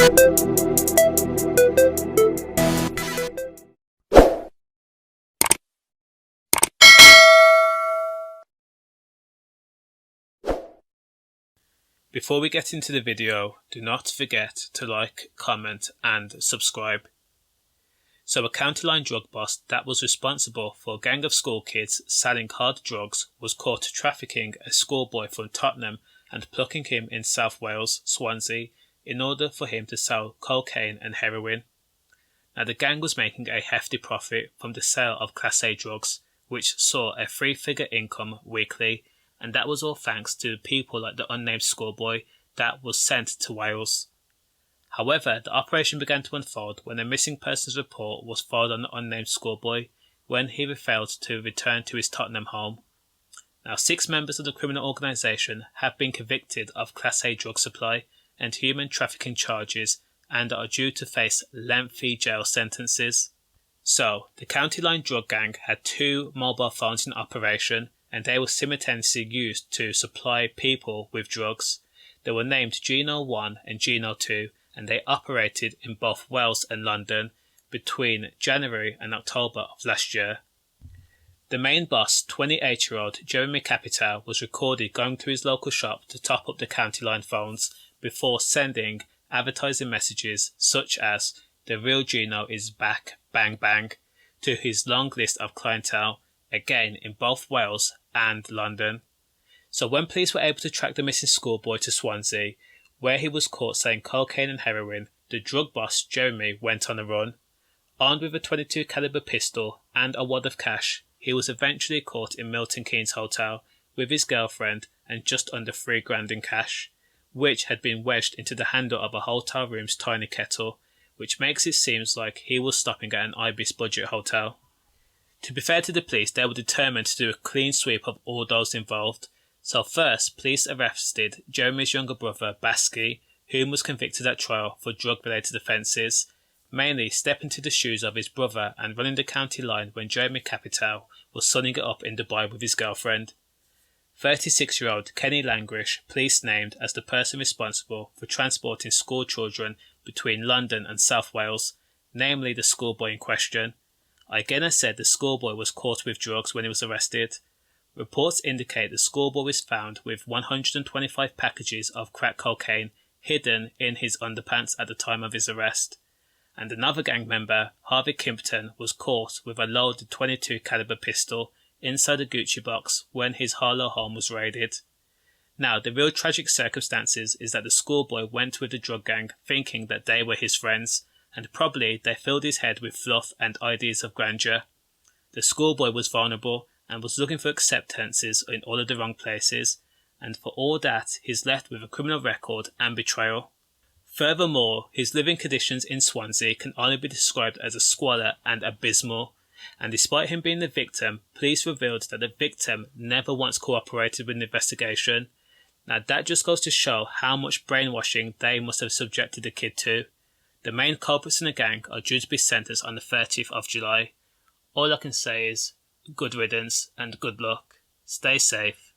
Before we get into the video, do not forget to like, comment and subscribe. So a county line drug boss that was responsible for a gang of school kids selling hard drugs was caught trafficking a schoolboy from Tottenham and plucking him in South Wales, Swansea, in order for him to sell cocaine and heroin. Now the gang was making a hefty profit from the sale of Class A drugs, which saw a three-figure income weekly, and that was all thanks to people like the unnamed schoolboy that was sent to Wales. However, the operation began to unfold when a missing persons report was filed on the unnamed schoolboy when he failed to return to his Tottenham home. Now 6 members of the criminal organisation have been convicted of Class A drug supply and human trafficking charges and are due to face lengthy jail sentences. So, the County Line drug gang had 2 mobile phones in operation, and they were simultaneously used to supply people with drugs. They were named Gino 1 and Gino 2, and they operated in both Wales and London between January and October of last year. The main boss, 28-year-old Jemy Capitao, was recorded going to his local shop to top up the County Line phones before sending advertising messages such as "The real Gino is back, bang bang" to his long list of clientele, again in both Wales and London. So when police were able to track the missing schoolboy to Swansea, where he was caught selling cocaine and heroin, the drug boss Jemy went on a run. Armed with a .22 caliber pistol and a wad of cash, he was eventually caught in Milton Keynes Hotel with his girlfriend and just under $3,000 in cash, which had been wedged into the handle of a hotel room's tiny kettle, which makes it seem like he was stopping at an Ibis budget hotel. To be fair to the police, they were determined to do a clean sweep of all those involved. So first, police arrested Jeremy's younger brother, Baski, whom was convicted at trial for drug-related offences, mainly stepping into the shoes of his brother and running the county line when Jemy Capitao was sunning it up in Dubai with his girlfriend. 36-year-old Kenny Langrish, police named as the person responsible for transporting school children between London and South Wales, namely the schoolboy in question. Again, I said the schoolboy was caught with drugs when he was arrested. Reports indicate the schoolboy was found with 125 packages of crack cocaine hidden in his underpants at the time of his arrest. And another gang member, Harvey Kimpton, was caught with a loaded .22 caliber pistol inside a Gucci box when his Harlow home was raided. Now, the real tragic circumstances is that the schoolboy went with the drug gang thinking that they were his friends, and probably they filled his head with fluff and ideas of grandeur. The schoolboy was vulnerable and was looking for acceptances in all of the wrong places, and for all that he's left with a criminal record and betrayal. Furthermore, his living conditions in Swansea can only be described as a squalor and abysmal, and despite him being the victim, police revealed that the victim never once cooperated with the investigation. Now that just goes to show how much brainwashing they must have subjected the kid to. The main culprits in the gang are due to be sentenced on the 30th of July. All I can say is, good riddance and good luck. Stay safe.